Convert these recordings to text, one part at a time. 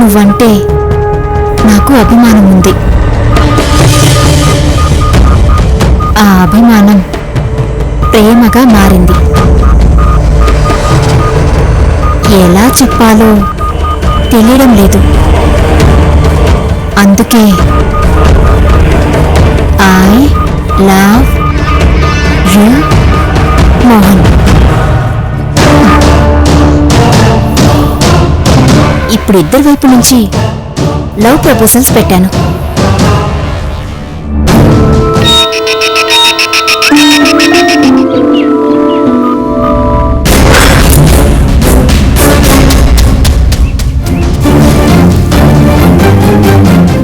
నువ్వంటే నాకు అభిమానం ఉంది. ఆ అభిమానం ప్రేమగా మారింది. ఎలా చెప్పాలో తెలియడం లేదు. అందుకే ఐ లవ్ యు మోహన్. ఇప్పుడు ఇద్దరి వైపు నుంచి లవ్ ప్రపోజల్స్ పెట్టాను.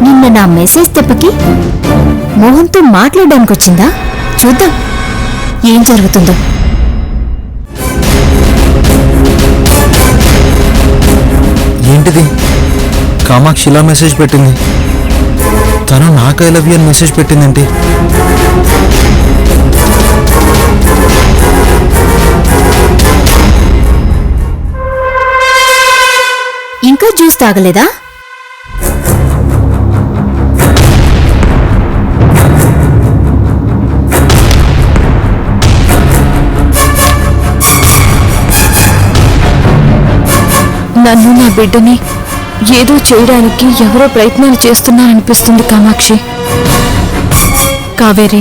నిన్న నా మెసేజ్ దెబ్బకి మోహన్తో మాట్లాడడానికి వచ్చిందా? చూద్దాం ఏం జరుగుతుందో. ఏంటిది? కామాక్షి ఇలా మెసేజ్ పెట్టింది. తను నాకు ఐ లవ్ యూ అని మెసేజ్ పెట్టిందేంటి? ఇంకా జ్యూస్ తాగలేదా? నన్ను నా బిడ్డని ఏదో చేయడానికి ఎవరో ప్రయత్నాలు చేస్తున్నారనిపిస్తుంది కామాక్షి. కావేరి,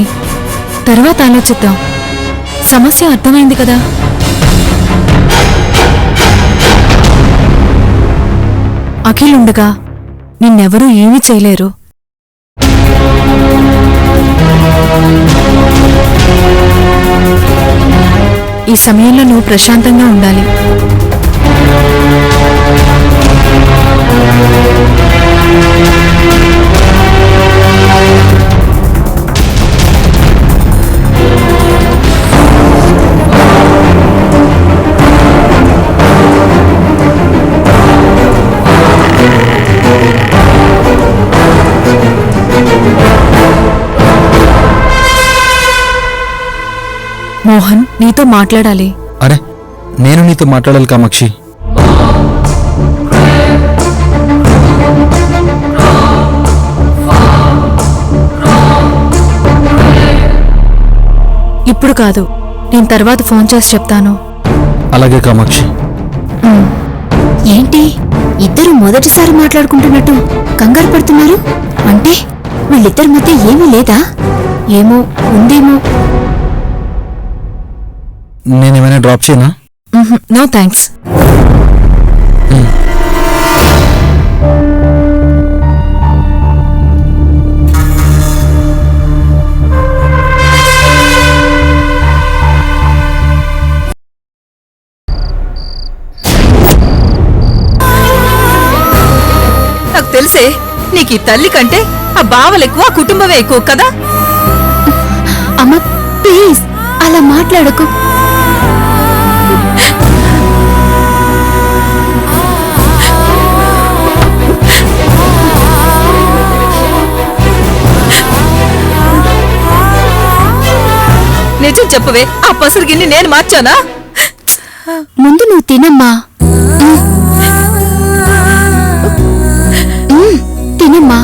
తర్వాత ఆలోచిద్దాం. సమస్య అర్థమైంది కదా? అఖిలుండగా నిన్నెవరూ ఏమీ చేయలేరు. ఈ సమయంలో నువ్వు ప్రశాంతంగా ఉండాలి. మోహన్, నీతో మాట్లాడాలి. అరే, నేను నీతో మాట్లాడాలి కామాక్షి. ఇప్పుడు కాదు, నేను తర్వాత ఫోన్ చేసి చెప్తాను. అలాగే కామాక్షి. ఏంటి ఇద్దరు మొదటిసారి మాట్లాడుకుంటున్నట్టు కంగారు పడుతున్నారు? అంటే వీళ్ళిద్దరి మధ్య ఏమీ లేదా? ఏమో ఉందేమో. నేనేమైనా డ్రాప్ చేయనా? No thanks. నాకు తెలిసే నీకు ఈ తల్లి కంటే ఆ బావలెక్కువ, ఆ కుటుంబమే ఎక్కువ కదా? అమ్మ ప్లీజ్ అలా మాట్లాడకు. నిజం చెప్పవే, ఆ పసరు గిన్నె నేను మార్చానా? ముందు నువ్వు తినమ్మా. తినమ్మా.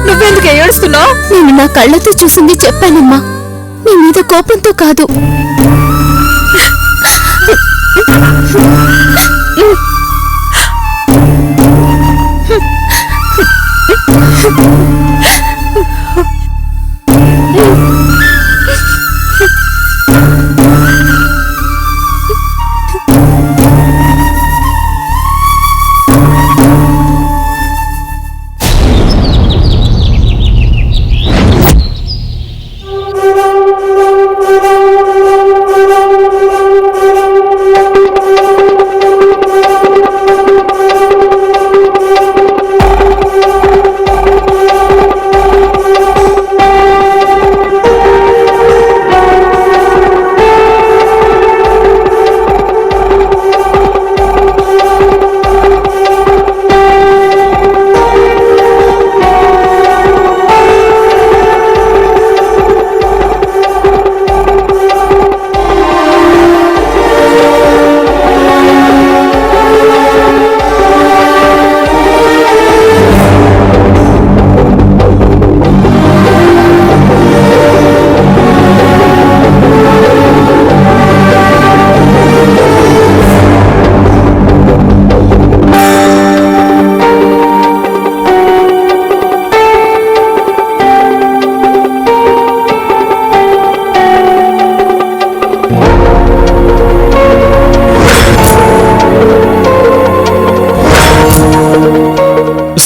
నువ్వెందుకు ఏడుస్తున్నావు? నేను నా కళ్ళతో చూసింది చెప్పానమ్మా, నీ మీద కోపంతో కాదు.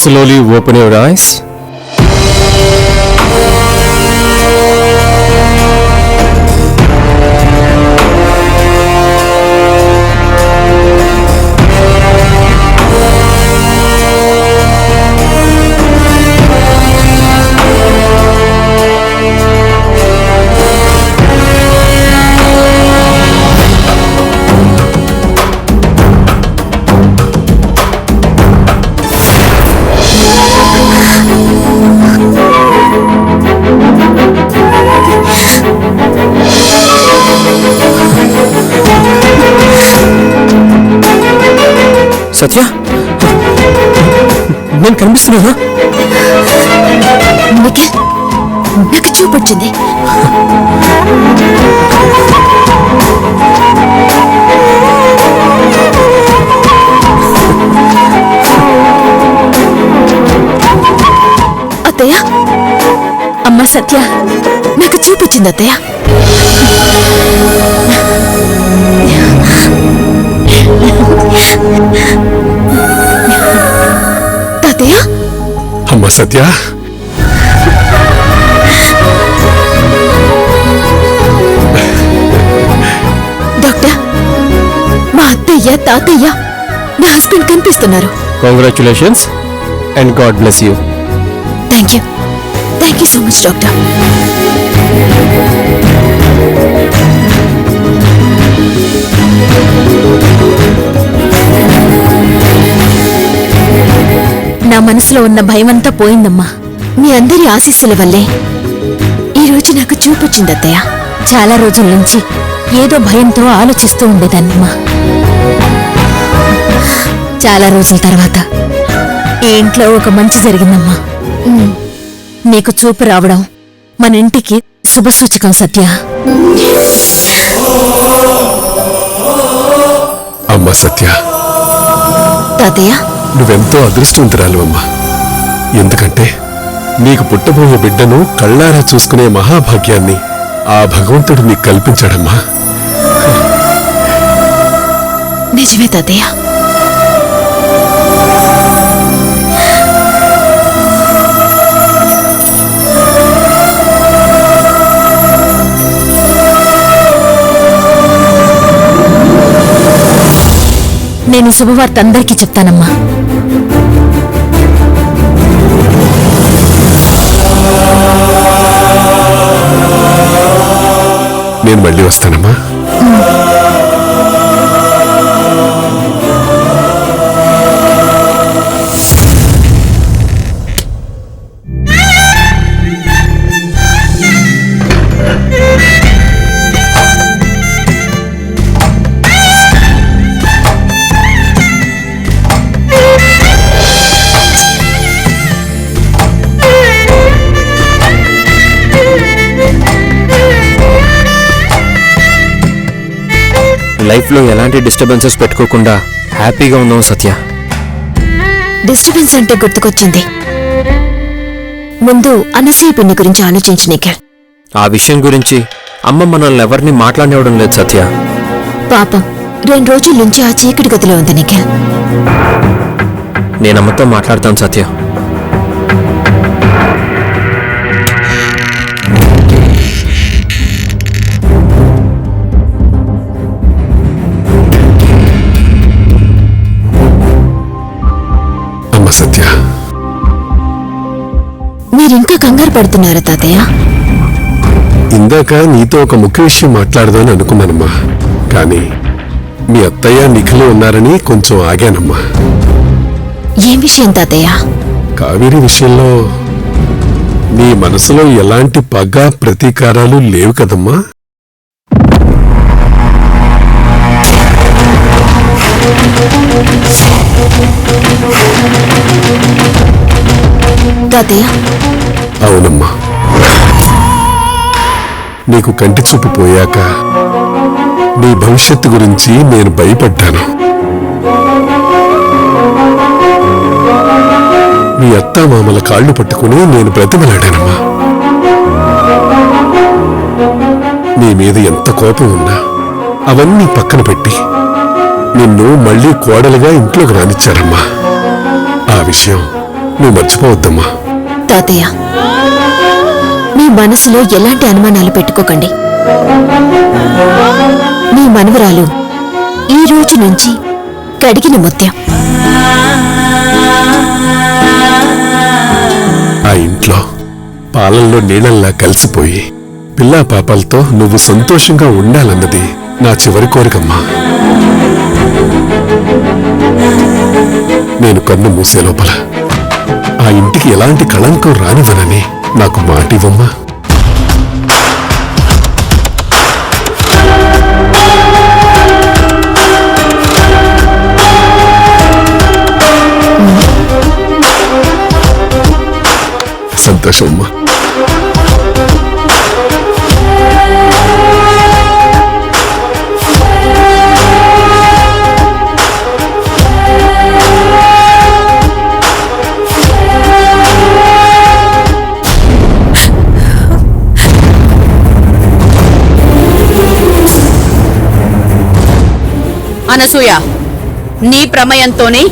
Slowly open your eyes. సత్య, నేను కనిపిస్తున్నానా? నిఖిల్, నాకు చూపొచ్చింది. అత్తయ్య, అమ్మ సత్య నాకు చూపొచ్చింది అత్తయ్య. తాతయ్య, అమ్మ సత్య, డాక్టర్, మా అత్తయ్య తాతయ్య నా హస్బెండ్ కనిపిస్తున్నారు. Congratulations and God bless you. Thank you so much doctor. నా మనసులో ఉన్న భయమంతా పోయిందమ్మా. మీ అందరి ఆశీస్సుల వల్లే ఈరోజు నాకు చూపొచ్చింది అత్తయ్య. చాలా రోజుల నుంచి ఏదో భయంతో ఆలోచిస్తూ ఉండేదాన్నమ్మా. చాలా రోజుల తర్వాత ఈ ఇంట్లో ఒక మంచి జరిగిందమ్మా. నీకు చూపు రావడం మన ఇంటికి శుభసూచకం సత్య. అమ్మ సత్య, తాతయ్య, నువ్వెంతో అదృష్టవంతురాలు అమ్మా. ఎందుకంటే నీకు పుట్టబోయే బిడ్డను కళ్ళారా చూసుకునే మహాభాగ్యాన్ని ఆ భగవంతుడు నీకు కల్పించాడమ్మా. నిజమే తాతయ్య. నేను ఈ శుభవార్త అందరికీ చెప్తానమ్మా. నేను మళ్ళీ వస్తానమ్మా. లైఫ్లో ఎలాంటి డిస్టర్బెన్సెస్ పెట్టుకోకుండా హ్యాపీగా ఉందాం సత్య. డిస్టర్బెన్స్ అంటే గుర్తుకొచ్చింది. ముందు అనసూయ పిన్ని గురించి ఆలోచించు నిఖిల్. ఆ విషయం గురించి అమ్మ మనల్ని ఎవరిని మాట్లాడనివ్వడం లేదు సత్య. పాపం 2 రోజుల నుంచి ఆ చీకటి గదిలో ఉంది నిఖిల్. నేను అమ్మతో మాట్లాడతాను సత్య. అమ్మ సత్య, మీరింకా కంగారు పడుతున్నారా తాతయ్య? ఇందాక నీతో ఒక ముఖ్య విషయం మాట్లాడదామని అనుకున్నానమ్మా. కానీ మీ అత్తయ్య నిఖిల్ ఉన్నారని కొంచెం ఆగానమ్మా. ఏం విషయం తాతయ్య? కావేరి విషయంలో నీ మనసులో ఎలాంటి పగ ప్రతీకారాలు లేవు కదమ్మా? తాతయ్య, అవునమ్మా. నీకు కంటి చూపు పోయాక నీ భవిష్యత్తు గురించి నేను భయపడ్డాను. మీ అత్తామామల కాళ్ళు పట్టుకుని నేను బ్రతిమలాడానమ్మా. నీ మీద ఎంత కోపం ఉన్నా అవన్నీ పక్కన పెట్టి నిన్ను మళ్లీ కోడలుగా ఇంట్లోకి రానిచ్చారమ్మా. ఆ విషయం నువ్వు మర్చిపోవద్దమ్మా. తాతయ్య, మీ మనసులో ఎలాంటి అనుమానాలు పెట్టుకోకండి. మీ మనవరాలు ఈ రోజు నుంచి కడిగిన ముత్యం. ఆ ఇంట్లో పాలల్లో నీళ్ళల్లా కలిసిపోయి పిల్లా పాపాలతో నువ్వు సంతోషంగా ఉండాలన్నది నా చివరి కోరికమ్మా. నేను కన్ను మూసే లోపల ఆ ఇంటికి ఎలాంటి కళంకం రానివ్వనని నాకు మాటివ్వమ్మా. సంతోషం అమ్మా. అనసూయ, నీ ప్రమేయంతోనే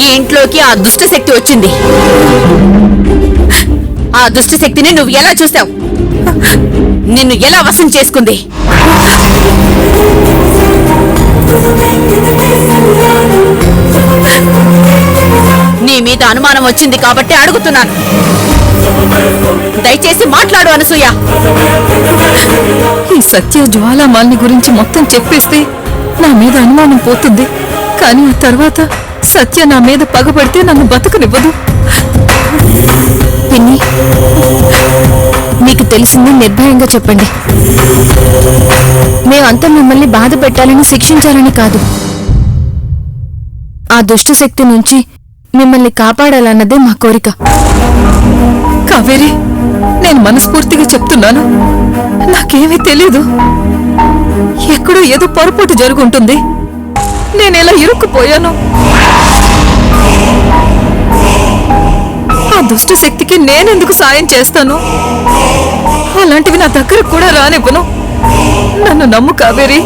ఈ ఇంట్లోకి ఆ దుష్ట శక్తి వచ్చింది. ఆ దుష్ట శక్తిని నువ్వు ఎలా చూసావు? నిన్ను ఎలా వశం చేసుకుంది? నీ మీద అనుమానం వచ్చింది కాబట్టి అడుగుతున్నాను. దయచేసి మాట్లాడు అనసూయ. ఈ సత్య జ్వాలామాలిని గురించి మొత్తం చెప్పేస్తే నా మీద అనుమానం పోతుంది. కానీ ఆ తర్వాత సత్య నా మీద పగబడితే నన్ను బతకనివ్వదు. పిన్ని, మీకు తెలిసింది నిర్భయంగా చెప్పండి. మేమంతా మిమ్మల్ని బాధ పెట్టాలని, శిక్షించాలని కాదు. ఆ దుష్ట శక్తి నుంచి మిమ్మల్ని కాపాడాలన్నదే మా కోరిక. కావేరి, నేను మనస్ఫూర్తిగా చెప్తున్నాను. నాకేమీ తెలీదు. ఎక్కడో ఏదో పొరపాటు జరుగుంటుంది. నేనెలా ఇరుక్కుపోయాను. ఆ దుష్ట శక్తికి నేనెందుకు సాయం చేస్తాను? అలాంటివి నా దగ్గరకు కూడా రానివ్వను. నన్ను నమ్ము కావేరి.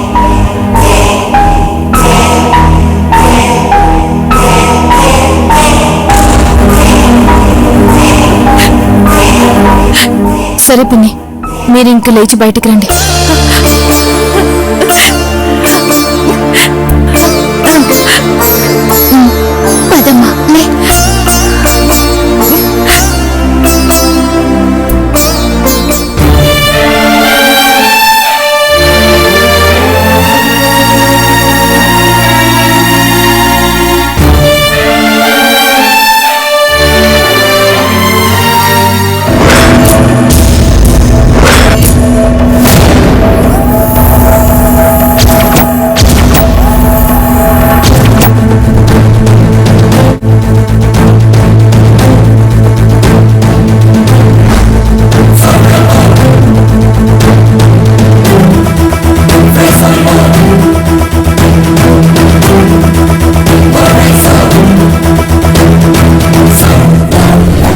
సరే పిన్ని, మీరు ఇంక లేచి బయటికి రండి. పదమ్మా, లే.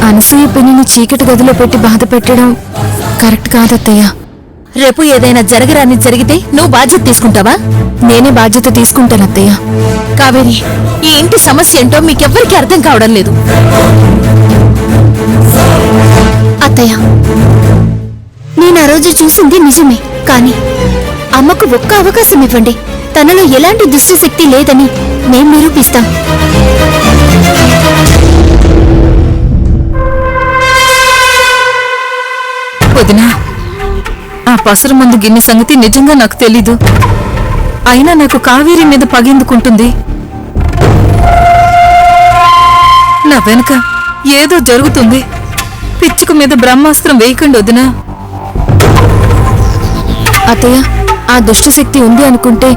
అనసూయ పిన్నిని చీకటి గదిలో పెట్టి బాధ పెట్టడం కరెక్ట్ కాదత్తయ్య. రేపు ఏదైనా జరగరాని జరిగితే నువ్వు బాధ్యత తీసుకుంటావా? నేనే బాధ్యత తీసుకుంటానత్తయ్య. కావేరి, ఈ ఇంటి సమస్య ఏంటో మీకెవ్వరికి అర్థం కావడం లేదు. అత్తయ్య, నేను ఆ రోజు చూసింది నిజమే. కానీ అమ్మకు ఒక్క అవకాశం ఇవ్వండి. తనలో ఎలాంటి దుష్ట శక్తి లేదని మేం నిరూపిస్తాం. వదినా, ఆ పసరు మందు గిన్నె సంగతి నిజంగా నాకు తెలీదు. అయినా నాకు కావేరి మీద పగెందుకుంటుంది? నా వెనుక ఏదో జరుగుతుంది. పిచ్చుకు మీద బ్రహ్మాస్త్రం వేయకండి వదినా. అత్తయ్య, ఆ దుష్టశక్తి ఉంది అనుకుంటే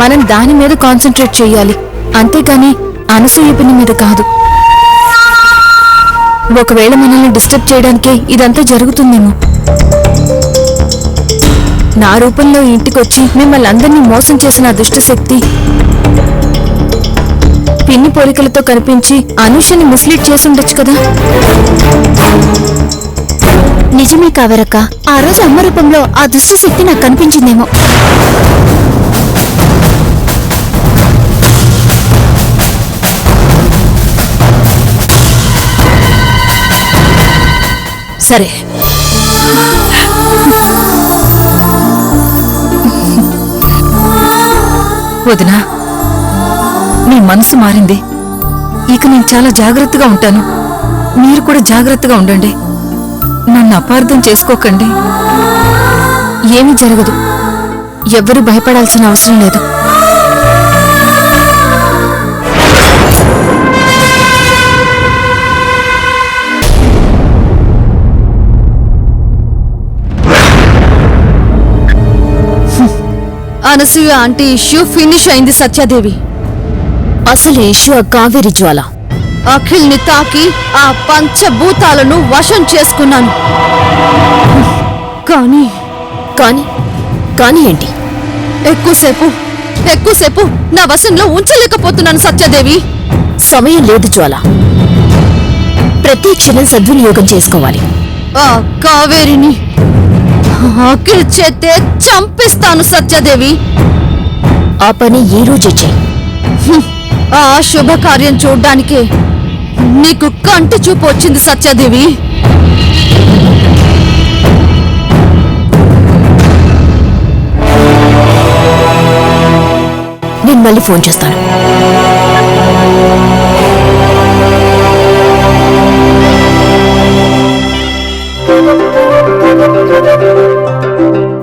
మనం దాని మీద కాన్సన్ట్రేట్ చెయ్యాలి, అంతేకాని అనసూయ పిన్ని మీద కాదు. ఒకవేళ మనల్ని డిస్టర్బ్ చేయడానికే ఇదంతా జరుగుతుందేమో. నా రూపంలో ఇంటికొచ్చి మిమ్మల్ని అందరినీ మోసం చేసిన ఆ దుష్టశక్తి పిన్ని పోలికలతో కనిపించి అనుషని మిస్లీడ్ చేసి ఉండొచ్చు కదా. నిజమే కావేరక్క, ఆ రోజు అమ్మ రూపంలో ఆ దుష్టశక్తి నాకు కనిపించిందేమో. సరే. వదినా, నీ మనసు మారింది. ఇక నేను చాలా జాగ్రత్తగా ఉంటాను. మీరు కూడా జాగ్రత్తగా ఉండండి. నన్ను అపార్థం చేసుకోకండి. ఏమీ జరగదు. ఎవ్వరూ భయపడాల్సిన అవసరం లేదు. అనసూయ ఆంటీ ఇష్యూ ఫినిష్ అయింది సత్యాదేవి. అసలు ఇష్యూ ఆ కావేరి జ్వాల. అఖిల్ ని తాకి ఆ పంచభూతాలను వశం చేసుకున్నాను. కానీ కానీ కానీ ఏంటి? ఎక్కువసేపు నా వశంలో ఉంచలేకపోతున్నాను సత్యాదేవి. సమయం లేదు జ్వాల. ప్రతి క్షణం సద్వినియోగం చేసుకోవాలి. ఆ కావేరిని అఖిల్ చేతే చంపిస్తాను సత్యాదేవి. ఆ పని ఈ రోజే చెయ్యి. ఆ శుభకార్యం చూడ్డానికే నీకు కంటి చూపు వచ్చింది సత్యాదేవి. నేను మళ్ళీ ఫోన్ చేస్తాను.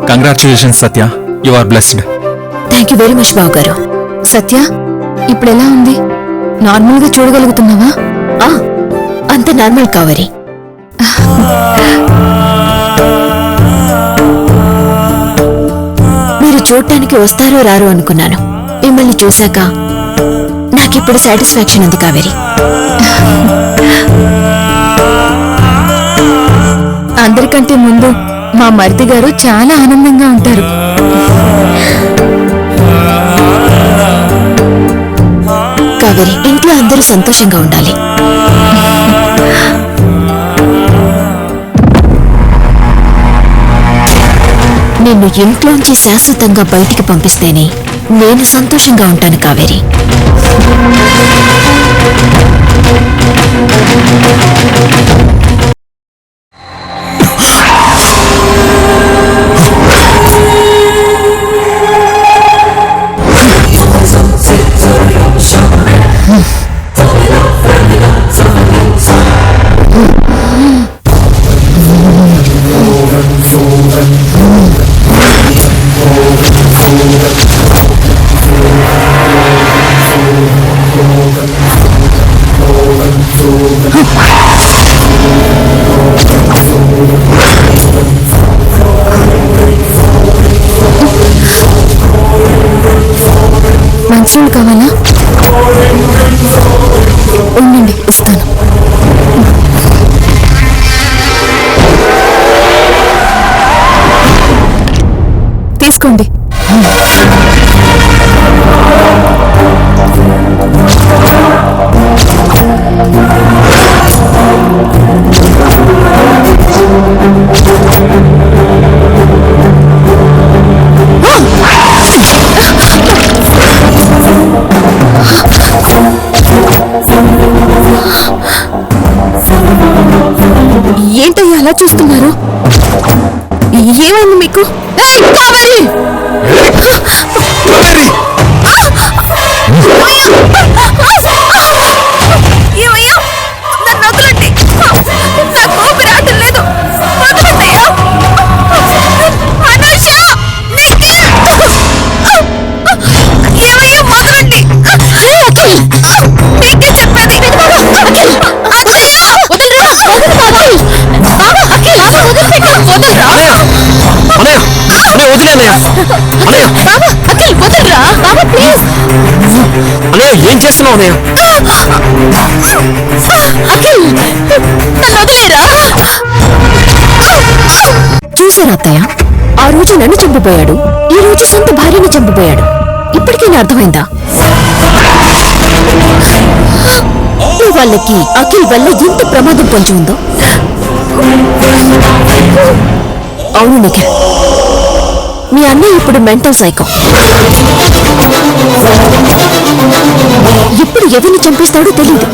Congratulations Satya, you are blessed. Thank you very much Babu garu. Satya, ఇప్పుడు ఎలా ఉంది? నార్మల్గా చూడగలుగుతున్నావా? అంత నార్మల్ కావేరి. మీరు చూడటానికి వస్తారో రారో అనుకున్నాను. మిమ్మల్ని చూశాక నాకిప్పుడు సాటిస్ఫాక్షన్ ఉంది కావేరి. అందరికంటే ముందు మా మరిది గారు చాలా ఆనందంగా ఉంటారు. కావేరి, ఇంట్లో అందరూ సంతోషంగా ఉండాలి. నిన్ను ఇంట్లోంచి శాశ్వతంగా బయటికి పంపిస్తేనే నేను సంతోషంగా ఉంటాను కావేరి. మంచినీళ్ళు కావాలా? ఉండండి, ఇస్తాను. తీసుకోండి. ఏంటయ్యా అలా చూస్తున్నారు? ఏమైంది మీకు? ఏం చేస్తున్నావు అన్నయ్య? చూసాను అత్తయ్య, ఆ రోజు నన్ను చంపిపోయాడు, ఈ రోజు సొంత భార్యను చంపిపోయాడు. ఇప్పటికీ అర్థమైందా? వాళ్ళకి అఖిల్ వల్ల ఎంత ప్రమాదం పొంచి ఉందో. అవును నిఖిల్, మీ అన్నయ్య ఇప్పుడు మెంటల్ సైకో. ఎప్పుడు ఎవరిని చంపేస్తాడో తెలియదు.